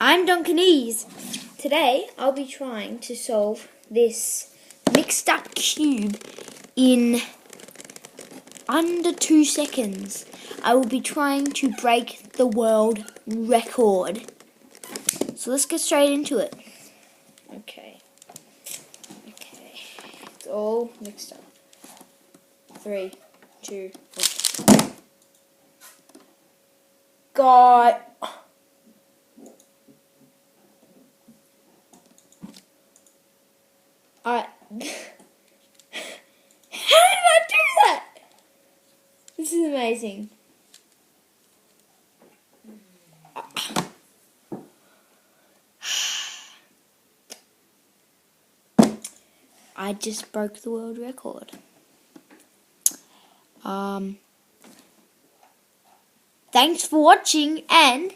I'm Duncanese. Today I'll be trying to solve this mixed up cube in under 2 seconds. I will be trying to break the world record. So let's get straight into it. Okay. It's all mixed up. 3, 2, 1. God. Alright. How did I do that? This is amazing. I just broke the world record. Thanks for watching and